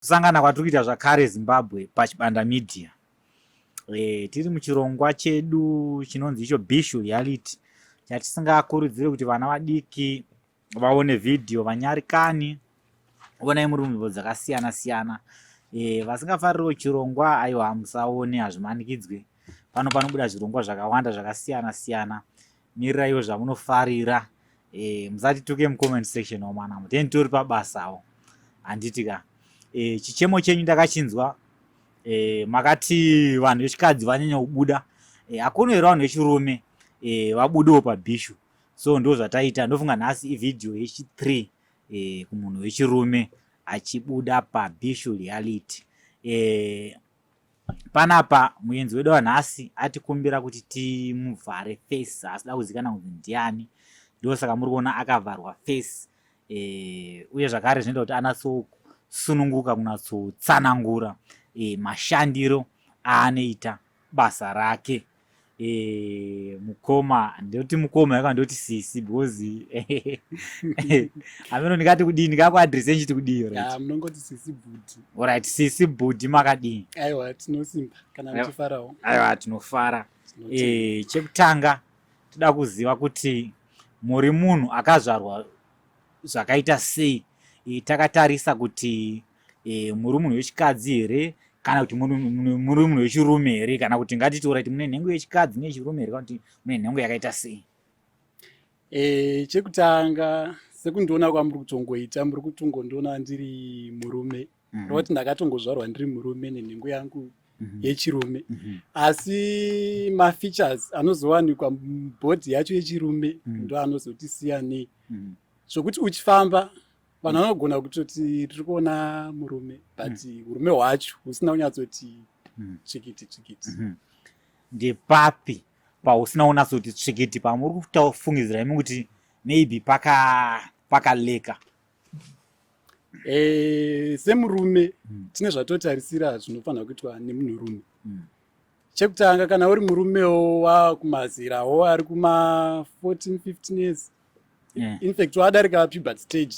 Kusangana kwatiri kuita zvakare Zimbabwe paChibanda media. Tiri muchirongwa chedu chinonzi icho Bishu reality. Chatisingakurudzire kuti vana vadiki vaone video vanyari kani. Onai muri munzvimbo dzakasiyana siyana. Vasingafaririwo chirongwa aiwa musaone hazvimanikidzwe. Panobuda zvirongwa zvakawanda zvakasiyana siyana. Mirirayo zvamunofarira. Musatituke mucomment section omwana. Muteni tori pabasawo. Handitika. Chichemo chenyu ndakachinzwa. Makati vanhu vechikadzi vanyanya kubuda. Hakuna here vanhu vechirume vabudewo pabhishu. So ndo zvataita. Ndofunga nhasi ivideo yechi3 kumunhu wechirume achibuda pabhishu reality. Panapa muenzi wedu wanhasi atikumbira kuti timuvhare face. Asida kuzikana kuti ndiani. Ndosaka muri kuona akavharwa face. Uye zvakare zvinoita kuti anatsosununguka kunatsotsanangura mashandiro anoita basa rake. Mukoma ndoti mukoma yakandoti sisi because ameno ndikati kudini ndikakuadresa nchiti kudii right. Munongoti sisi budi. Alright, sisi budi makadini. Aiwa tinosimba kana muchifarawo. Aiwa tinofara. Chekutanga toda kuziva kuti muri munhu akazvarwa zvakaita sei. Takatarisa kuti muri munhu wechikadzi here kana kuti muri munhu wechirume here kana kuti ngatitora kuti mune nhengo yechikadzi nechirume here kana kuti mune nhengo yakaita sei. Chekutanga sekundiona kwamuri kutongoita muri kutongondiona ndiri murume. Roti ndakatongozvarwa ndiri murume nenhengo yangu yechirume. Asi mafeatures anozowanikwa bhodhi yacho yechirume ndo anozotisiya nei. Zvokuti uchifamba vanhu vanogona kutoti tiri kuona murume but urume hwacho husina kunyatsoti tsvikiti tsvikiti. Ndepapi pausina kunyatsoti tsvikiti pamuri kufungidzira imi kuti maybe pakaleka. Semurume tine zvatotarisira zvinofanira kuitwa nemunhurume. Chekutanga kana uri murumewo wakumazirawo ari kuma 14-15 years. In fact wadarika puberty stage.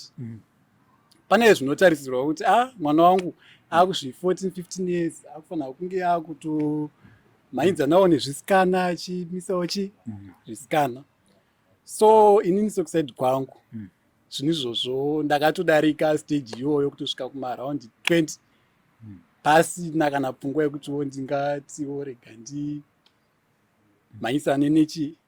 Pane zvinotarisirwa kuti mwana wangu akusvi 14-15 years akufanira kunge akuto mainzanawo nezvisikana achimisawo zvisikana. So inini sekusaidi kwangu zvinhu izvozvo ndakatodarika stage iyoyo kutosvika kumaraundi 20 pasina kana pfungwa yekutiwo ndingatiwo rega ndimhanyisane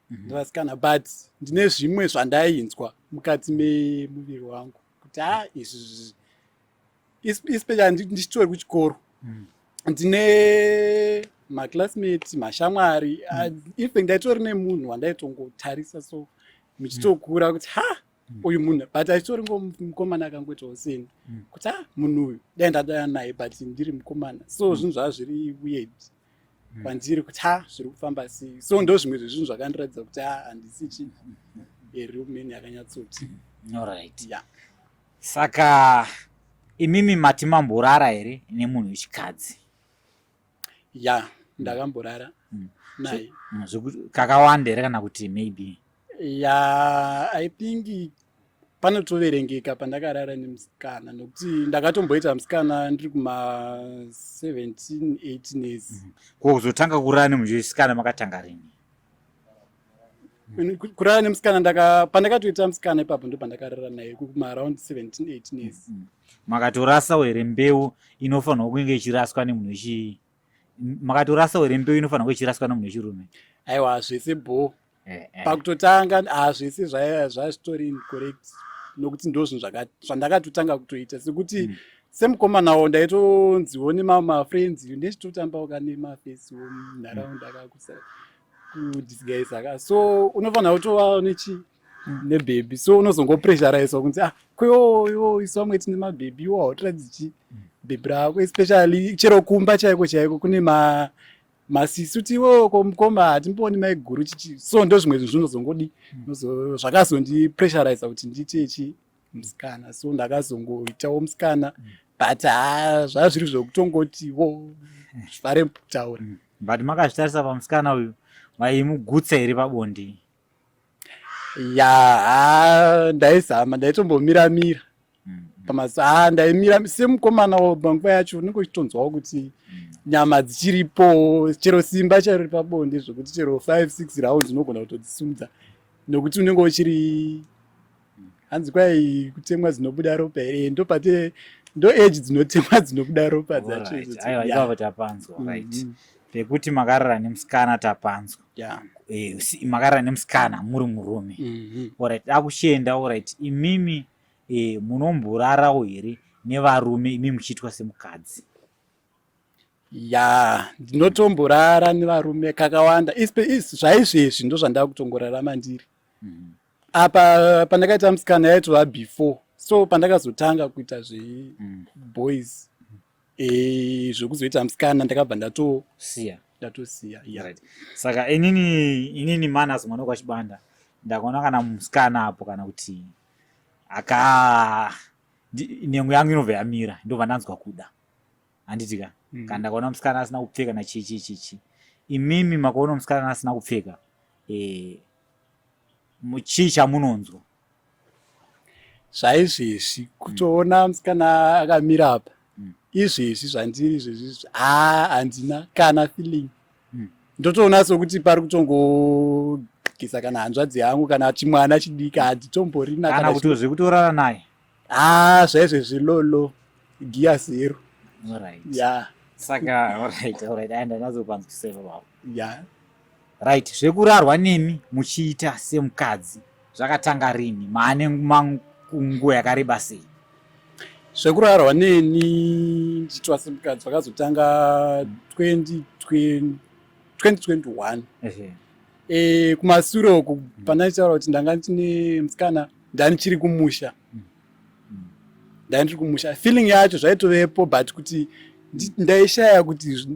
nevasikana but ndine zvimwe zvandainzwa mukati memuviri wangu kuti izvi especially ndichitori kuchikoro ndine maclassmate mashamwari infact ndaitori nemunhu wandaitongotarisa so muchitokura kuti uyu munhu but achitori ngomukomana akangoitawo seni kuti munhu uyu dai ndadaya naye but ndiri mukomana so zvinhu zvava zviri weird kwandiri kuti zviri kufamba sei. So ndo zvimwe zvezvinhu zvakandiratidza kuti handisi real man yakanyatsoti. Alright. Saka imimi mati mamborara here nemunhu wechikadzi? Ndakamborara naye. Kakawanda here kana kuti maybe? I think panotoverengeka pandakarara nemusikana nokuti ndakatomboita musikana ndiri kuma 17-18 years. Kuzotanga kurara nemunhu wechisikana makatanga rini? Kurara nemusikana pandakatoita musikana ipapo ndo pandakarara naye kuma around 17-18 years. Makatorasawo here mbeu inofanirwa kunge ichiraswa nemunhu makatorasawo here mbeu inofanirwa kunge ichiraswa nemunhu wechirume? Aiwa zvese bho. Pakutotanga zvese zvazvitori incorrect nokuti ndo zvinhu zvandakatotanga kutoita sekuti semukomanawo ndaitonziwo nemafriends ndechitotambawo nemafesi munharaunda kudisgaisa so unofanira kutova nebhebhi so unozongopressurizewa kunzi kweyo isu vamwe tine mabhebhi iwo hautoradzi bhebhi rako especially chero kumba chaiko kune masisi kuti iwo komukoma hatimboni maiguru so ndo zvimwe zvinhu zvinozongodi zvakazondipressurize kuti ndiite musikana so ndakazongoitawo musikana but zvava zviri zvokutongotiwo zvifare kutaura. But makazvitarisa pamusikana uyu vaimugutsa here pabondi? Ndaizama ndaitombomiramira pamazuva ndaimira semukomana panguva yacho unenge uchitonzwawo kuti nyama dzichiripo, chero simba chari pabonde zvokuti chero 5-6 rounds unogona kutodzisimudza nokuti unenge uchiri hanzi kwai kutemwa dzinobuda ropa here, ndo age dzinotemwa dzinobuda ropa dzacho. Aiwa, ipapo tapanzwa. Right, pekuti makarara nemusikana tapanzwa. Makarara nemusikana muri murume. Alright, akushenda. Alright, imimi munomborarawo here nevarume imi muchiitwa semukadzi? Ndinotomborara nevarume kakawanda. Zvaizvezvi ndo zvandava kutongorarama ndiri. Apa pandakaita musikana yaitova before, so pandakazotanga kuita zveboys zvokuzoita musikana ndakabva ndatosiya. Right. Saka inini manas mwana kwaChibanda ndakaona kana musikana apo kana kuti nhengo yangu inobva yamira ndobva ndanzwa kuda handitika. Kana ndakaona musikana asina kupfeka na chichi imimi makaona musikana asina kupfeka muchii chamunonzwa? Zvaizvezvi kutoona musikana akamira apa izvezvi zvandiri izvezvi handina kana feeling. Ndotoona sokuti pari kutongogisa kana hanzvadzi yangu kana chimwana chidika, handitomborina kana kuti zvekutorara naye. Zvaizvezvi lolo giya zero. Saka alright, ndanazopanzwisisa baba. Right, zvekurarwa nemi muchiita semukadzi zvakatanga rini? Maane nguva yakareba sei? Zvekurarwa neni ndichitwa semukadzi zvakazotanga 2021. Kumashure uku pandaitaura kuti ndanga ndine musikana ndanichiri kumusha. Feeling yacho zvaitovepo, but kuti ndaishaya kuti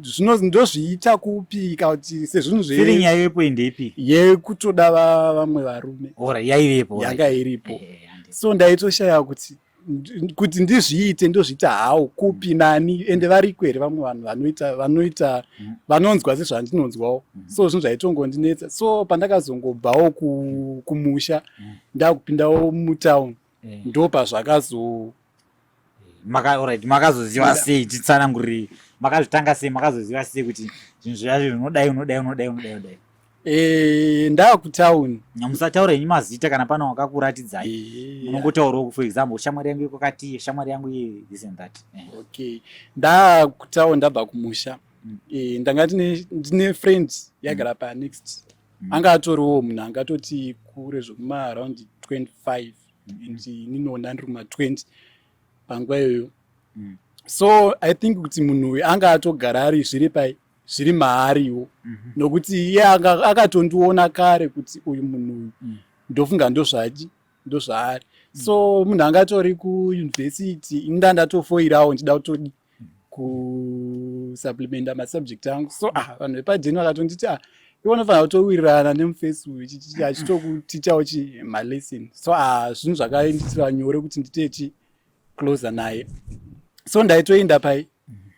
ndozviita kupi kana kuti sezvinhu feeling yaivepo ndepi? Yekutoda vamwe varume. Yaivepo. Yanga iripo. So ndaitoshaya kuti ndizviite ndozviita hawo kupi nani, ende varipo here vamwe vanhu vanoita vanonzwa sezvandinonzwawo. So zvinhu zvaitongondinetsa. So pandakazongobvawo kumusha ndakupindawo mutauni ndopa zvakazo makazoziva sei? Titsanangurire, makazotanga sei, makazoziva sei kuti zvinhu zvacho unodai? Ndakutauni. Musataura henyu mazita kana pana wakakuratidzai. Munongotaurawo, for example, shamwari yangu kwakati, shamwari yangu this and that. Ndakutauni ndabva kumusha. Ndanga ndine friend yagara pa next. Anga atoriwo munhu angatoti kure zvokuma around 25 and ninona ndiri kuma 20 panguva iyoyo. So I think kuti munhu uyu anga atogara ari zviri maariwo, nokuti iye akatondiona kare kuti uyu munhu uyu ndofunga ndozvaari. So munhu angatori kuyunivhesiti ndandatofoirawo ndida kutodi kusupplementa masubject angu. So vanhu vepajeni vakatonditi iwe unofanira kutowirirana nemufesi uyu achitokutichawo malesson. So zvinhu zvakainditira nyore kuti nditechi closer naye. So ndaitoenda pai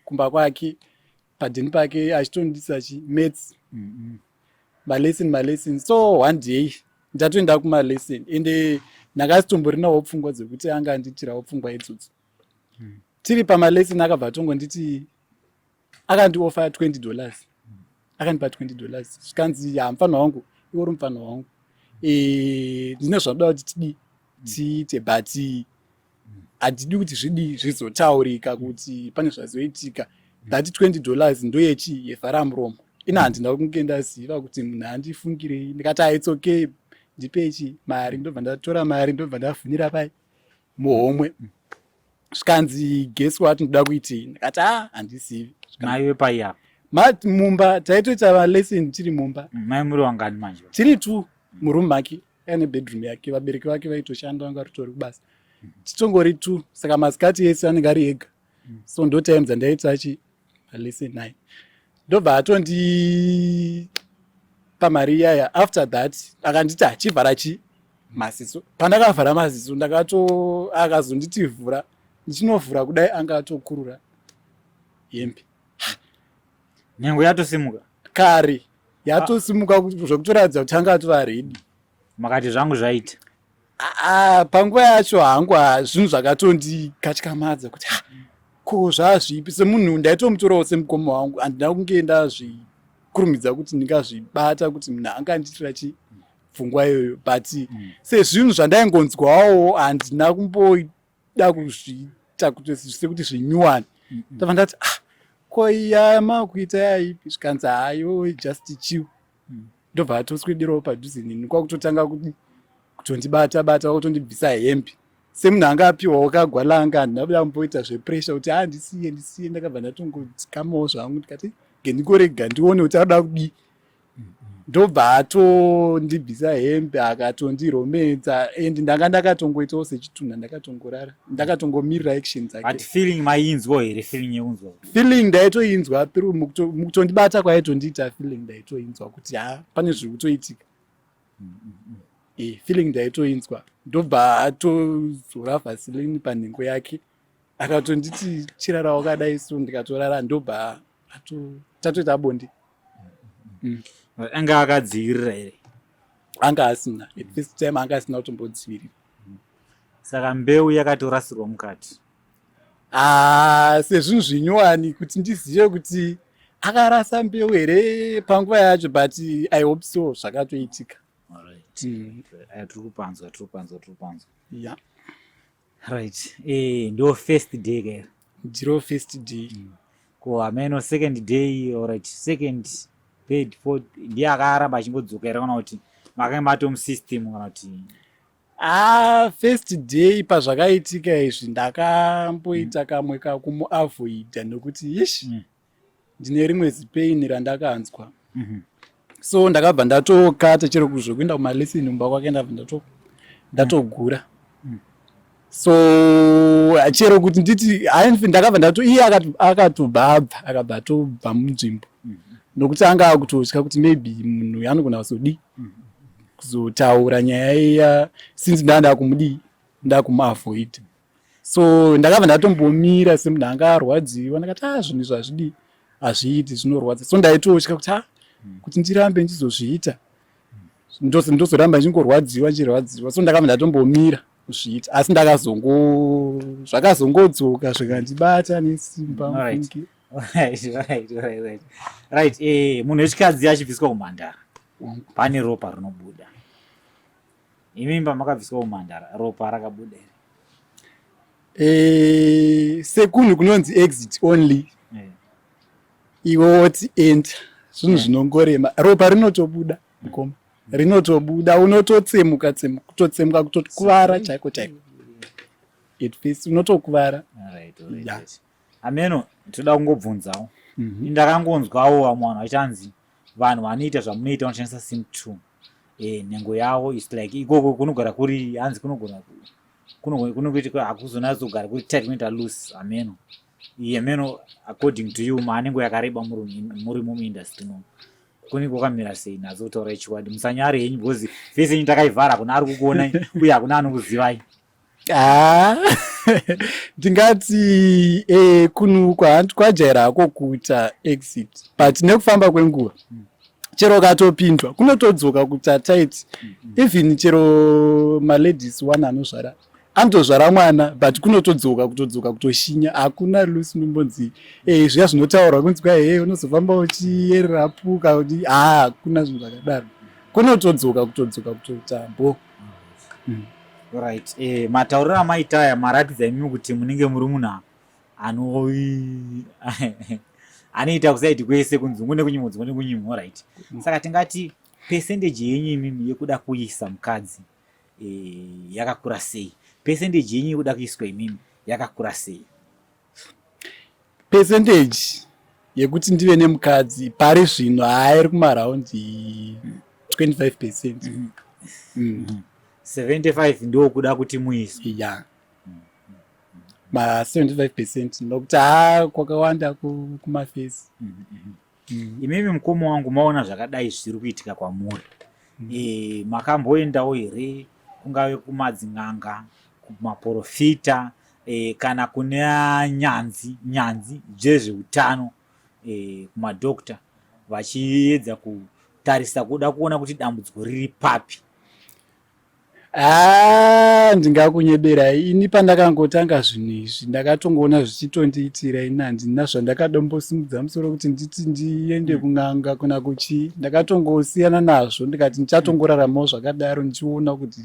kumba kwake padheni pake achitondisa maths malesson. So one day ndatoenda kumalesson ende ndakasitomborinawo pfungwa dzekuti anga anditirawo pfungwa idzodzo. Tiri pamalesson akabva tongonditi akandiofa $20. Akandipa $20 zvikanzi mufana wangu iwe uri mufana wangu, ndine zvanoda kuti tiite, but handidi kuti zvizotaurika kuti pane zvazoitika. That $20 ndo yevharamuromo. Ina handina kunge ndaziva kuti munhu andifungirei. Ndikati it's okay, ndipe mari. Ndobva ndatora mari ndobva ndavhunira pai muhomwe. Zvikanzi guess what ndoda kuitei? Ndikati handizivi. Maiwe pai apa? Mumba taitoita malesson tiri mumba. Mai muri wangani manje? Tiri 2 murumu make ane bedroom yake. Vabereki vake vaitoshanda vanga ritori kubasa. Titongori 2, saka masikati ese anenge ari ega. So ndo time dzandaita malesson naye. Ndobva atondi pamari iyaya. After that akanditi chivhara maziso. Pandakavhara maziso akazonditi vhura. Ndichinovhura kudai anga atokurura hembe. Nhengo yatosimuka kare, yatosimuka zvokutoratidza kuti anga atova ready. Makati zvangu zvaita. panguva yacho hangu zvinhu zvakatondikatyamadza kuti ko zvazvipi semunhu ndaitomutorawo semukoma wangu handina kunge ndazvikurumidza kuti ndingazvibata kuti munhu angandiitira pfungwa iyoyo but sezvinhu zvandaingonzwawo handina kumboda kuzviita kuti sekuti zvinyuwane ndabva ndati ko iya makuita yaipi zvikanzi hayo just chill ndobva atoswederawo padhuze neni kwakutotanga kutondibata kwakutondibvisa hembe semunhu anga apiwawo kagwalanga handina kuda kumboita zvepressure kuti ndisiye ndakabva ndatongodzikamawo zvangu ndikati ngendikorega ndione kuti anoda kudii ndobva atondibvisa hembe akatondiromedza and ndanga ndakatongoitawo sechitunha ndakatongorara ndakatongomirira action dzake. But feeling mainzwa here, feeling yeunzwa? Feeling ndaitoinzwa mukutondibata kwaitondiita feeling ndaitoinzwa kuti pane zviri kutoitika. Feeling ndaitoinzwa ndobva atozora vaseline panhengo yake akatonditi chirara wakadai so ndikatorara ndobva tatoita bonde. Anga akadzivirira here? Anga asina, at first time anga asina kutombodzivirira. Saka mbeu yakatorasirwa mukati? Sezvinhu zvinyowani kuti ndizive kuti akarasa mbeu here panguva yacho but I hope so zvakatoitika. Tiri kupanzwa. Yeah. Right. Ndo first day here? Ndiro first day. Ko ameno second day, alright, second, third, fourth, ndiye akaramba achingodzoka here kana kuti makaimba tomusystem kana kuti? First day pazvakaitika izvi ndakamboita kamwe kakumuavoida nokuti ndine rimwe zipain randakanzwa. So ndakabva ndatokata chero kuzvokuenda kumalesini mumba kwake ndabva ndatogura. So chero kuti nditi ndakabva iye akatobva akabva atobva munzvimbo nokuti anga akutotya kuti maybe munhu anogona kuzodii kuzotaura nyaya iya since ndakumuavoid. So ndakabva ndatombomira semunhu anga arwadziwa ndakati zvinhu izvi hazviiti zvinorwadza. So ndaitotya kuti ndirambe ndizozviita ndozoramba ndingorwadziwa. So ndakabva ndatombomira kuzviita asi zvakazongodzoka zvikandibata nesimba. Right. Munhu wechikadzi achibviswa kumhandara pane ropa rinobuda. Imimba makabviswa kumhandara ropa rakabuda here? Sekunhu kunonzi exit only. Iwe woti enter. Zvinhu zvinongorema ropa rinotobuda mukoma rinotobuda unototsemuka kutotsemuka kutokuvara chaiko at first unotokuvara. Ameno toda kungobvunzawo ndakangonzwawo vamwe vanhu vachanzi vanhu vanoita zvamunoita vanoshandisa sim2 nhengo yavo is like ikoko kunogara kuri hanzi kunokuita hakuzonatsogara kuri tight kunoita loose. Ameno ameno according to you maanengo yakareba muri muindustry no kuni kwakamira sei nadzo kutaura chiwadi musanyare henyu because vese nyu takaivhara kuna ari kukuona uye hakuna anokuzivai. Ndingati kunhu kwajaira hako kuita exit but nekufamba kwenguva chero katopindwa kunotodzoka kuita tight. Even chero maladies one anozvara anotozvara mwana but kunotodzoka kutoshinya hakuna lusi nombonzi zviya zvinotaurwa kunzi unozofamba uchiyerera puka kuti hakuna zvinhu zvakadaro kunotodzoka kutoita bo. Right. Matauriro amaita aya maratidza imimi kuti munenge muri munhu anoita kusaiti kwese kunzi ngune kunyimwo right. Saka tingati percentage yenyu imimi yekuda kuisa mukadzi yakakura sei? Percentage yenyu yekuda kuiswa imimi yakakura sei? Percentage yekuti ndive nemukadzi pari zvino iri kumaraundi 25%. 75 ndio kuda kuti muiswe. Yeah. 75% nokuti kwakawanda kumafesi. Imimi mukomo wangu maona zvakadai zviri kuitika kwamuri. Makamboendawo here kungave kumadzin'anga kumaprofita kana kune nyanzi dzezveutano kumadokta vachiedza kutarisa kuda kuona kuti dambudziko riri papi? Ndingakunyebera ini pandakangotanga zvinhu izvi ndakatongoona zvichitondiitira ini handina zvandakadombosimudza musoro kuti nditi ndiende kun'anga kuna kuchi. Ndakatongosiyana nazvo ndikati ndichatongoraramawo zvakadaro ndichiona kuti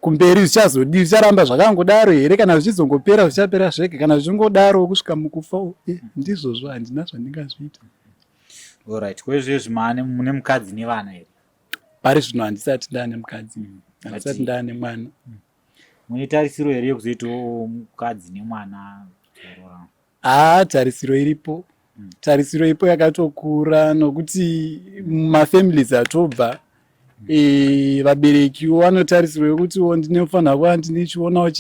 kumberi zvichazodii, zvicharamba zvakangodaro here kana zvichizongopera zvichapera zvega kana zvichingodaro kusvika mukufa. Ndizvozvo handina zvandingazviita. Alright, kwezvezvi mune mukadzi nevana here? Pari zvino handisati ndaane mukadzi, handisati ndaane mwana. Mune tarisiro here yekuzoitawo mukadzi nemwana? Tarisiro iripo. Tarisiro ipo yakatokura nokuti mumafamilies atobva vabereki vanotarisirwa yekuti ndinofanira kuva ndinichionawo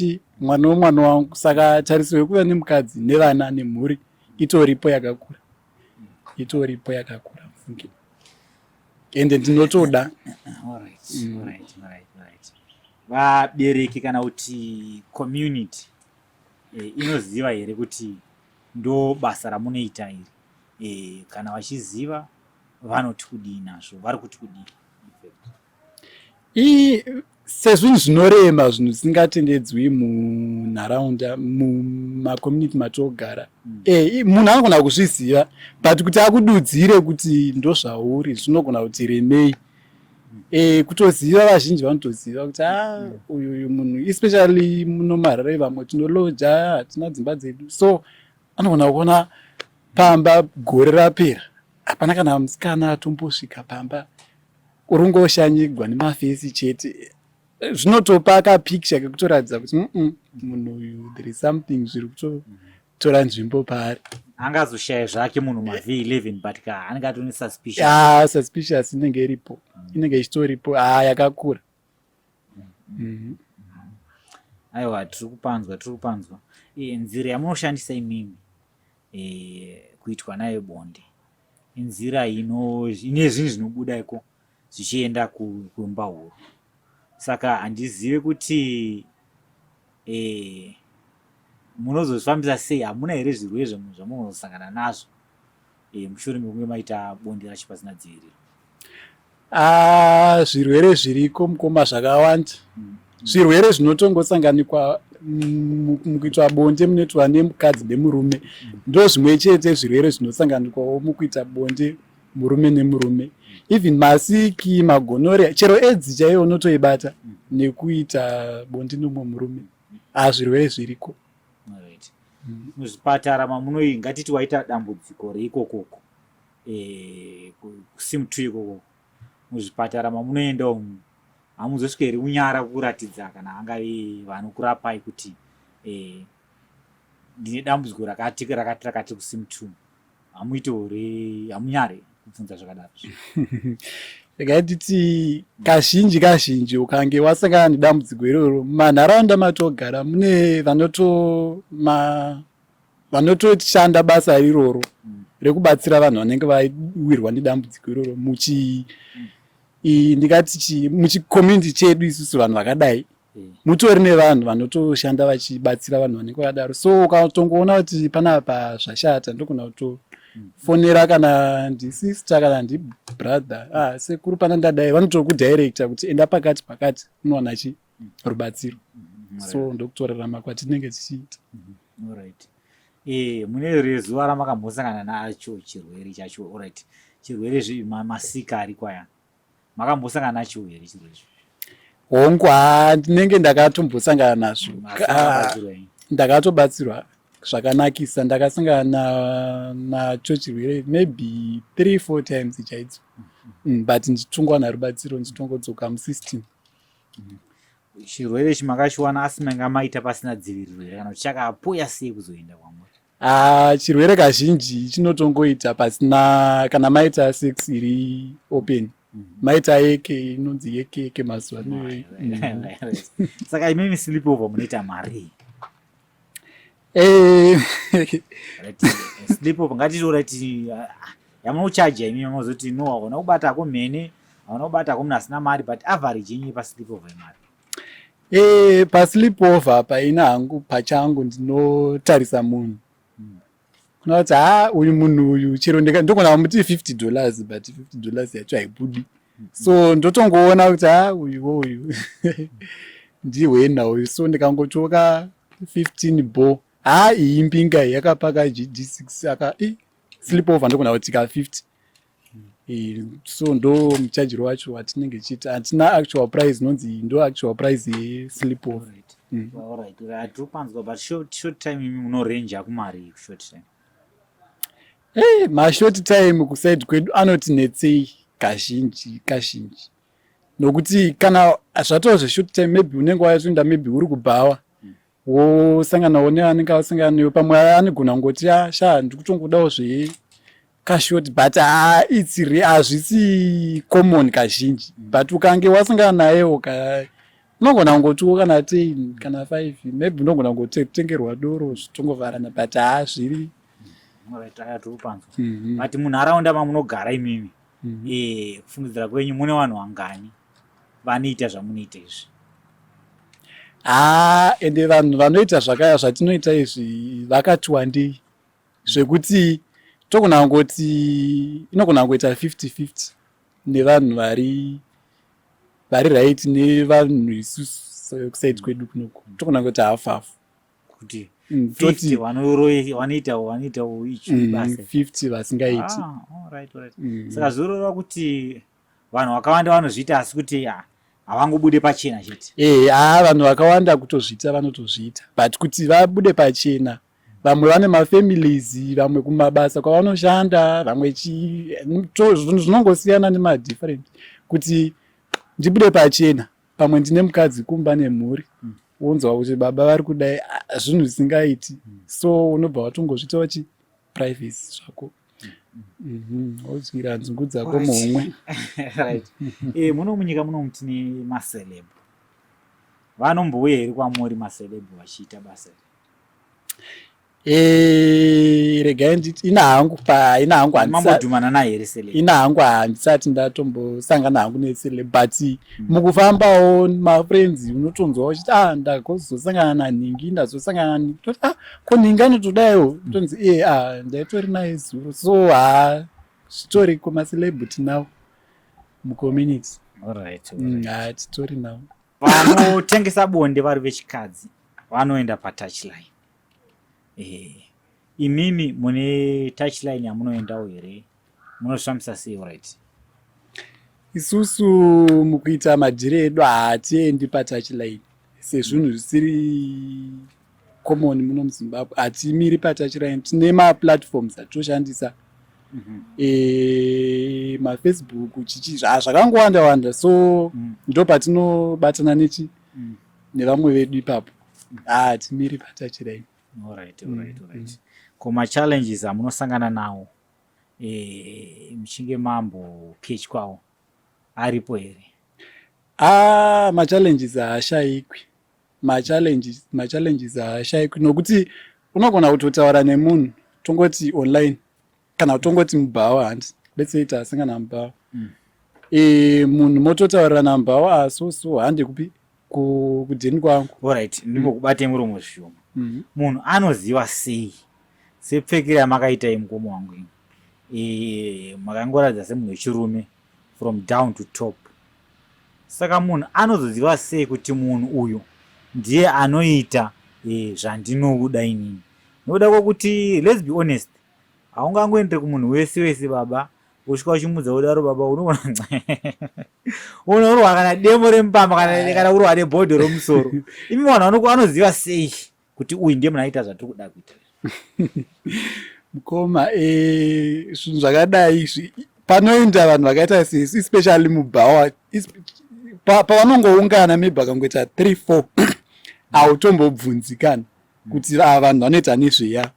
mwana womwana wangu. Saka tarisiro yekuva nemukadzi nevana nemhuri itoripo yakakura. Itoripo yakakura funge. Ende ndinotoda. Vabereki kana kuti community inoziva here kuti ndo basa ramunoita iri? Kana vachiziva vanoti kudii nazvo? Vari kuti kudii? Sezvinhu zvinorema, zvinhu zvisingatendedzwi munharaunda, mumakommunity matogara, munhu anogona kuzviziva but kuti akududzire kuti ndo zvauri zvinogona kuti remei. Kutoziva vazhinji vanotoziva kuti uyu munhu, especially muno maRare vamwe tinoloja, hatina dzimba dzedu, so anogona kuona pamba gore rapera hapana kana musikana atombosvika pamba, urongoshanyigwa nemafesi chete. Zvinotopa kapicture kekutoratidza kuti munhu uyu there is something zviri kutotora nzvimbo paari. Angazoshaya zvake munhu maV11 but anenge atone suspicious. Suspicious inenge iripo, inenge ichitoripo yakakura. Aiwa, tiri kupanzwa. Nzira yamunoshandisa imimi kuitwa nayo bonde, inzira ine zvinhu zvinobudaiko zvichienda kumba huru. Saka handizive kuti munozozvifambisa sei. Hamuna here zvirwere zvamunozosangana nazvo mushure mekunge maita bonde racho pasina dziviriro? Zvirwere zviriko mukoma zvakawanda. Zvirwere zvinotongosanganikwa mukuitwa bonde munoitwa nemukadzi nemurume ndo zvimwe chete zvirwere zvinosanganikwawo mukuita bonde murume nemurume. Even masiki, magonoria, chero edzi chaiyo unotoibata nekuita bonde nomwe murume. Zvirwere zviriko. Muzvipatara mamunoi, ngatiti waita dambudziko reikokoko kusimtu ikoko, muzvipatara mamunoenda umu hamuzosweri unyara kuratidza kana angave vanokurapai kuti ndine dambudziko rakati kusimtu? Hamunyare kubvunza zvakadaro? Ndakatiti kazhinji ukange wasangana nedambudziko iroro mumanharaunda matogara mune vanotoshanda basa iroro rekubatsira vanhu vanenge vawirwa nedambudziko iroro ndikati muchicommunity chedu isusu vanhu vakadai mutori nevanhu vanotoshanda vachibatsira vanhu vanenge vadaro. So ukatongoona kuti panapa zvashata ndogona kutofonera kana ndisister kana ndibrother, sekuru pana ndadai, vanotokudhirecta kuti enda pakati unowana rubatsiro. So ndokutorarama kwatinenge tichiita. Alright. Mune rezuva ramakambosangana nacho chirwere chacho. Alright. Chirwere masika ari kwaya, makambosangana nacho here chirwere? Hongu, ndinenge ndakatombosangana nazvo. Ndakatobatsirwa zvakanakisa. Ndakasangana nacho chirwere maybe 3-4 times chaidzo, but ndichitongwana rubatsiro, ndichitongodzoka musystem. Chirwere ichi makachiwana asi manga maita pasina dziviriro kana kuti chakapoya sei kuzoenda kwamuri? Chirwere kazhinji chinotongoita pasina, kana maita sex iri open, maita yeke inonzi yeke mazuva ano. Saka imimi sleepover munoita mari? Sleepover ngatiti yamunochaja imimi mozoti no hauna kubata komene, hauna kubata komuna asina mari, but average yenyu pasleepover imari? Pasleepover paina hangu pachangu ndinotarisa munhu. Kunoti uyu munhu uyu chero ndogona kumuti $50 but $50 yacho haibudi. so ndotongoona kuti uyu ndihwena uyu, so ndikangochoka 15 ball iyi mbinga yakapaka GD6 aka slip over ndokona kutika 50. So ndo muchajiro wacho watinenge chiita, hatina actual price nonzi ndo actual price yeslip over. Alright, atupanzwa but short time imi munorenja kumari short time. Mashort time kuside kwedu anotinetsei kazhinji. Nokuti kana zvatova zveshort time maybe unenge watoenda maybe uri kubhawa wosanganawo nevanenge wasangana newe, pamwe anogona kungoti ndikutongodawo kashort but hazvisi common kazhinji. But ukange wasangana nayewo unogona kungotiwo kana 10 kana 5 maybe unogona kungotengerwa doro zvitongovharana but zviri atupanzwa. But munharaunda mamunogara imimi kufungidzira kwenyu mune vanhu vangani vanoita zvamunoita izvi? Ende vanhu vanoita zvakaya zvatinoita izvi vakati wandei zvekuti togona kungoti inogona kungoita 50-50 nevanhu vari right nevanhu isusu kuside kwedu kunoko togona kungoti half kuti 50 vanoitawo ichi basa 50 vasingaiti. Alright. Saka zvorora kuti vanhu vakawanda vanozviita asi kuti havangobude pachena chete. Vanhu vakawanda kutozviita vanotozviita but kuti vabude pachena vamwe vane mafamilies, vamwe kumabasa kwavanoshanda, vamwe zvinongosiyana nemadifferent. Kuti ndibude pachena pamwe ndine mukadzi kumba nemhuri wonzwa kuti baba vari kudai zvinhu zvisingaiti, so unobva watongozviita wachi privacy zvako wodzwira nzungu dzako muhomwe. Right. Muno munyika muno mutine maceleb, vanombouya here kwamuri maceleb vachiita basa? Regai nditi ina hangu mambodhumana naye here celeb? Ina hangu handisati ndatombosangana hangu neceleb but mukufambawo mafriends unotonzwa uchiti ndakuzosangana naningi, ndazosangana ko ningi anotodaiwo tonzi ndaitori naye zuro, so zvitori kumaceleb tinawo mucommunity. Alright. Titori nawo. Vanotengesa bonde vari vechikadzi vanoenda patouchline. Imimi mune touchline yamunoendawo here, munozvifambisa sei? Right. Isusu mukuita madhiri edu hatiendi patouchline sezvinhu zvisiri common muno muZimbabwe. Hatimiri patouchline, tine maplatforms atoshandisa mafacebook zvakangowanda so ndo patinobatana nevamwe vedu ipapo. Hatimiri patouchline. Alright. Koma challenges amunosangana nawo muchinge mambo catch kwawo aripo here? Machallenges haashayikwi. Machallenges haashayikwi nokuti unogona kutotaura nemunhu tongoti online kana tongoti mubhawa handi let's say tasangana mubhawa munhu mototaurira mubhawa so handi kupi kudheni kwangu. Alright, ndimbokubatei muromo zvishoma. Munhu anoziva sei sepfekero yamakaita mukomo wangu makangoratidza semunhu wechirume from down to top. Saka munhu anozoziva sei kuti munhu uyu ndiye anoita zvandinoda inini? Nokuda kwokuti let's be honest, haungangoendere kumunhu wese baba usvika uchimudza kudaro baba unourwa kana demo remupamba kana urwa nebhodho romusoro. Imi vanhu vanoziva sei kuti uyu ndiye munhu aita zvatiri kuda kuita? Mukoma zvinhu zvakadai panoenda vanhu vakaita sesi especially mubhawa pavanongoungana maybe vakangoita 3-4 hautombobvunzikana kuti vanhu vanoita nezveya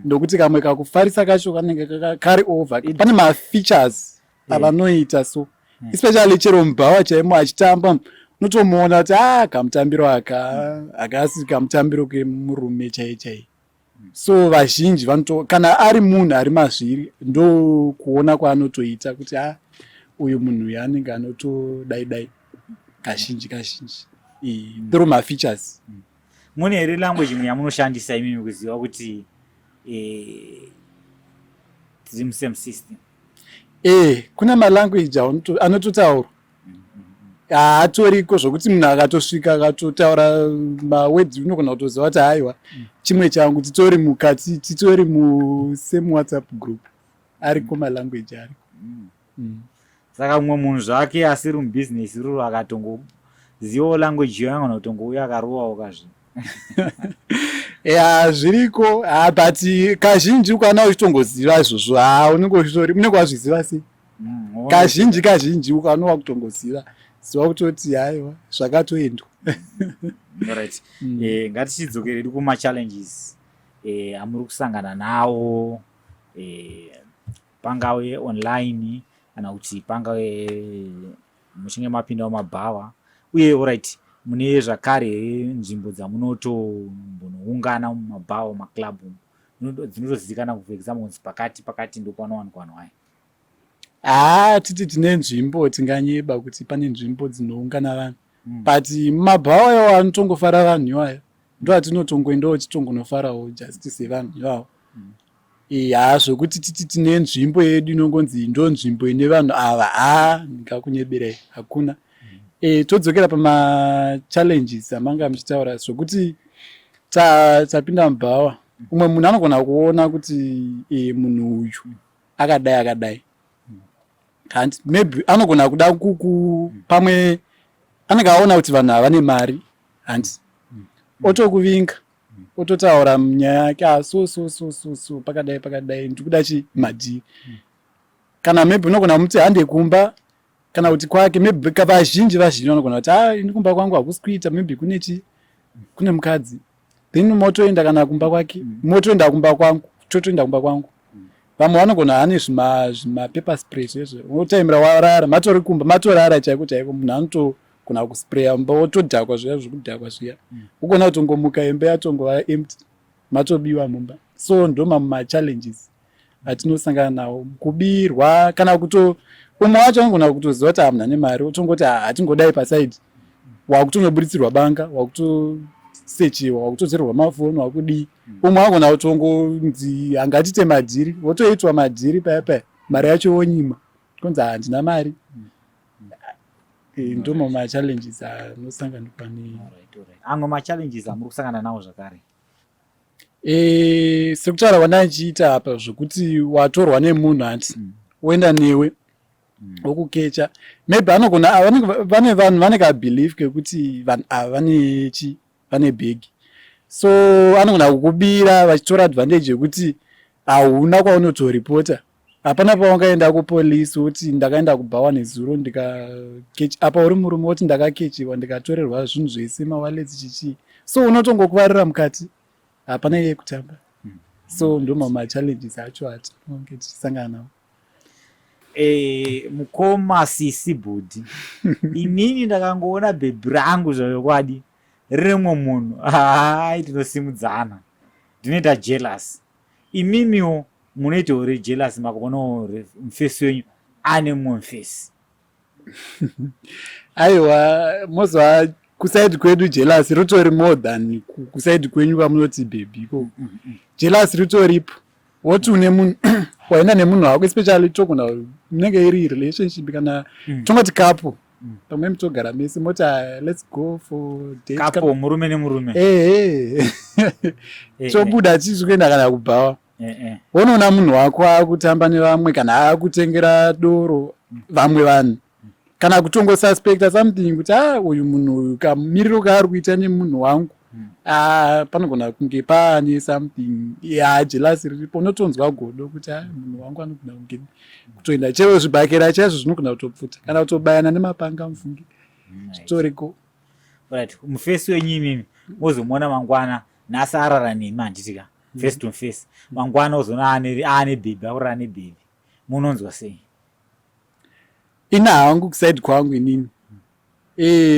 nokuti kamwe kakufarisa kacho kanenge kari over. Pane mafeatures avanoita so especially chero mubhawa chaimo achitamba unotomuona kuti kamutambiro akasi kamutambiro kemurume chai. So vazhinji kana ari munhu ari mazviri ndo kuona kwaanotoita kuti uyu munhu uyu anenge anotodai kazhinji through mafeatures. Mune here language imwe yamunoshandisa imimi kuziva kuti tiri musame system? Kuna malanguage anototaurwa haatoriko zvokuti munhu akatosvika akatotaura mawedzi unogona kutoziva kuti haiwa chimwe changu titori mukati titori musame WhatsApp group ariko malanguage ariko. Saka mumwe munhu zvake asiri mubhizinesi ruro akatongozivawo language yo angana kutongouya akarovawo kazvi. Zviriko but kazhinji ukana uchitongoziva izvozvo unenge wazviziva sei. Kazhinji ukanova kutongoziva ziva kutoti haiwa zvakatoendwa. Alright. Ngatichidzokeredu kuma-challenges amuri kusangana nawo pangave online kana kuti pangave muchinge mapindawo mabhawa uye alright mune zvakare nzvimbo dzamunotombongoungana mumabhawa maklabhu dzinotozivikanwa for example pakati ndo panowanikwa vanhu aya. Titi tine nzvimbo tinganyeba kuti pane nzvimbo dzinoungana vanhu but mumabhawa iwawo anotongofara vanhu iwayo ndo atinotongoendawo titongonofarawo just sevanhu ivavo. Zvokuti titi tine nzvimbo yedu inongonzi ndo nzvimbo ine vanhu ava ndingakunyeberai hakuna. Todzokera pama-challenges amanga muchitaura zvokuti tapinda mubhawa umwe munhu anogona kuona kuti munhu uyu akadai kandi maybe anogona kuda pamwe anenge aona kuti vanhu havane mari handi otokuvinga ototaura munyaya yake so pakadai ndikuda madhiri kana maybe unogona kumuti hande kumba kana kuti kwake maybe vazhinji vanogona kuti ndikumba kwangu hakusi kuita maybe kune mukadzi then motoenda kana kumba kwake motoenda kumba kwangu totoenda kumba kwangu. Vamwe vanogona hane zvimapepa spray zvezvo wotaimira warara matori kumba matorara chaiko munhu anotogona kuspraya mumba wotodhakwa zviya zvokudhakwa zviya ugona kutongomuka imba yatongova empty matobiwa mumba. So ndo ma-challenges atinosangana nawo kubirwa kana umwe wacho anogona kutoziva kuti hamuna nemari otongoti hatingodai pasaidi wakutongoburitsirwa banga wakutosechiwa wakutozerwa mafoni wakudii. Umwe agona kutongonzi hangatite madhiri wotoitwa madhiri paya mari yacho wonyima konzi handina mari. Ndo ma-challenges anosanganikwa amwe ma-challenges amuri kusangana nawo zvakare. Sekutaura kwandaichiita apa zvokuti watorwa nemunhu hati woenda newe wokukecha maybe anogona vane vanhu vane kabelief kekuti vanhu ava vane bhegi so anogona kukubira vachitora advantage yekuti hauna kwaunotoripota hapana paungaenda kupolisi woti ndakaenda kubhawa nezuro apa uri murume woti ndakakechiwa ndikatorerwa zvinhu zvese mawalets chichii so unotongokuvarira mukati hapana iye kutamba. So ndo ma-challenges acho atinonge tichisangana nawo. Mukoma sisi budi inini ndakangoona bhebhi rangu zvayokwadi rimwe munhu tinosimudzana ndinoita jealous. Imimiwo munoita uri jealous makuonawo mufesi wenyu ane mumwe mufesi. Aiwa mozwa kusaidi kwedu jealous ritori more than kusaidi kwenyu vamunoti bhebhi iko. Jealous ritoripo woti une munhu waenda nemunhu wako especially togona munenge iri relationship kana tongoti couple pamwe mutogara mese moti let's go for date couple murume nemurume tobuda tichi kuenda kana kubhawa wonoona munhu wako akutamba nevamwe kana akutengera doro vamwe vanhu kana kutongosuspecta something kuti uyu munhu uyu kamiriro kaari kuita nemunhu wangu panogona kunge paane something jealous riripo unotonzwa godo kuti munhu wangu anogona kunge kutoenda chero zvibhakera chaizvo zvinogona kutopfuta kana kutobayana nemapanga mufungi zvitoriko. Right, mufesi wenyu imimi mozomuona mangwana nhasi arara nemi handitika face to face mangwana uzoona ane bhebhi akurara nebhebhi munonzwa sei? Ina hangu kusaidi kwangu inini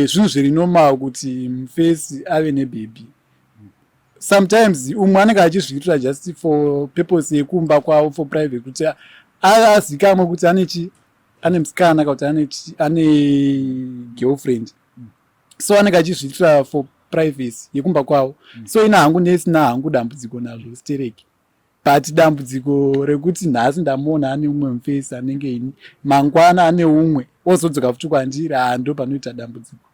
zvinhu zviri normal kuti mufesi ave nebhebhi. Sometimes umwe anenge achizviitira just for purpose yekumba kwavo for private kuti azikamwe kuti ane musikana kana kuti ane girlfriend so anenge achizviitira for privacy yekumba kwavo so ina hangu nesina hangu dambudziko nazvo stereki but dambudziko rekuti nhasi ndamuona ane umwe mufesi anenge ini, mangwana ane umwe ozodzoka futi kwandiri, ndo panoita dambudziko.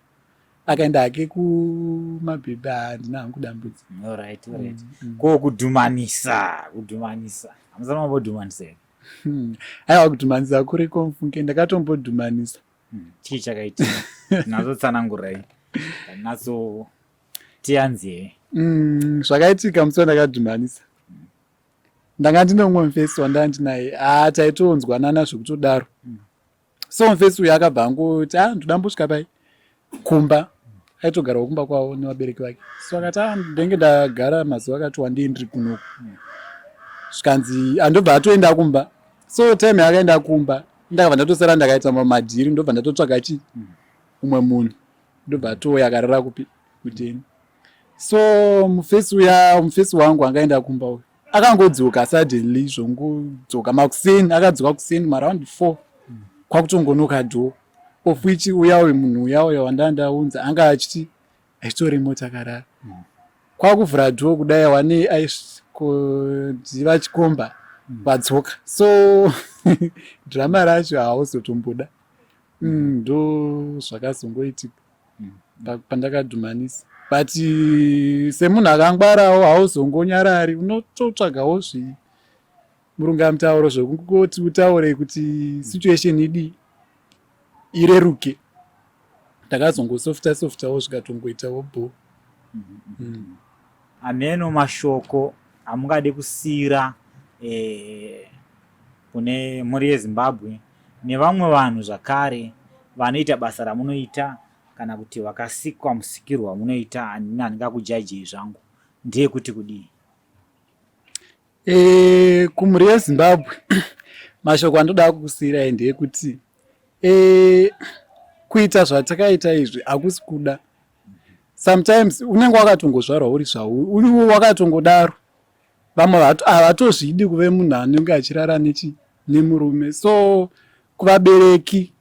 Akaenda hake kumabhebhe, handina hangu dambudziko. Alright. Ko kudhumanisa hamusana mambodhumanisa here? Aiwa, kudhumanisa kuri komufunge, ndakatombodhumanisa. Chii chakaitika? Nazotsanangurai naso tianzie. Zvakaitika musi wandakadhumanisa, ndanga ndine umwe mufesi wandanga ndinaye, taitoonzwanana zvekutodaro. So mufesi uyu akabva angoti ndoda mbosvika pai kumba, aitogarawo kumba kwavo nevabereki vake. So akati ndenge ndagara mazuva akati wandei ndiri kunoku, zvikanzi andobva atoenda kumba. So time yakaenda kumba ndakabva ndatosara ndakaita mamadhiri, ndobva ndatotsvaga umwe munhu, ndobva atouya akarara kuteni. So mufesi wangu angaenda kumba uyu akangodzoka suddenly, zvongodzoka makuseni, akadzoka kuseni maraundi 4 kwakutongonoka dhoo, of which uya munhu uya wandanga ndaunza anga achitori mota akarara. Kwakuvhura dhoo kudai wane aisikodziva chikomba vadzoka. So drama racho hauzotomboda. Ndo zvakazongoitika pandakadhumanisa. But semunhu akangwarawo hauzongonyarari, unototsvagawo murungamutauro zvekungoti utaure kuti situation idi ireruke. Ndakazongosoftawo zvikatongoitawo bho. Ameno mashoko amungade kusiyira kune mhuri yeZimbabwe nevamwe vanhu zvakare vanoita basa ramunoita, kana kuti vakasikwa musikirwo wamunoita, handingakujajei zvangu, ndeyekuti kudii? Kumhuri yeZimbabwe mashoko andoda kukusiyirai ndeyekuti kuita zvatakaita izvi hakusi kuda. Sometimes unenge wakatongozvarwa uri uri wakatongodaro, vamwe havatozvidi kuve munhu anenge achirara nemurume. So kuvabereki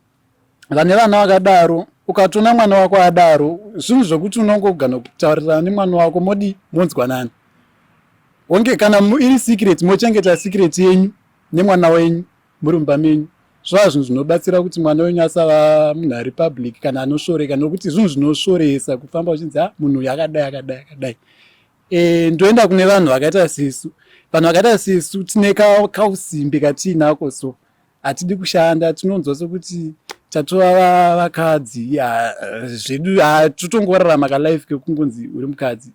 vane vana vakadaro, ukatona mwana wako adaro, zvinhu zvokuti unongogana kutaurirana nemwana wako monzwanana. Onge kana iri secret, mochengeta secret yenyu nemwana wenyu muri mumba menyu, zvava zvinhu zvinobatsira kuti mwana wenyu asava munhu ari public kana anoshoreka, nokuti zvinhu zvinoshoresa kufamba uchinzi munhu uyu akadai. Ndoenda kune vanhu vakaita sesu. Vanhu vakaita sesu tine kausimbe katiinako, so hatidi kushanda, tinonzwa sokuti tatova vakadzi zvedu, hatotongorarama kalife kekungonzi uri mukadzi.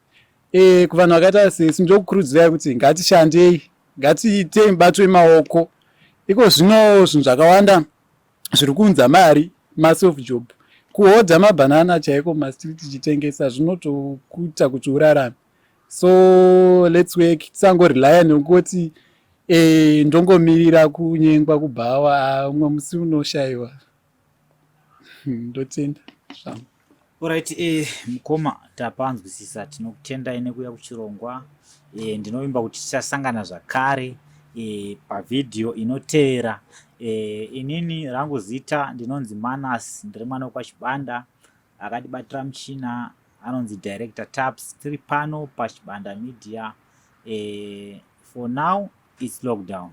Kuvanhu vakaita sesu ndokukurudzirai kuti ngatishandei, ngatiitei mubato wemaoko. Iko zvino zvinhu zvakawanda zviri kuunza mari, maself job. Kuhodha mabhanana chaiko mastreet tichitengesa zvinotokuita kuti urarame. So let's work, tisangorelaya nokoti ndongomirira kunyengwa kubhawa, umwe musi unoshayiwa. Ndotenda zvangu. Alright, mukoma tapanzwisisa, tinokutendai nekuuya kuchirongwa. Ndinovimba kuti tichasangana zvakare pavhidhiyo inoteera. Inini rangu zita ndinonzi Manas, ndiri mwana wepaChibanda, akatibatira muchina anonzi Director Taps. Tiri pano paChibanda Media. For now, it's lockdown.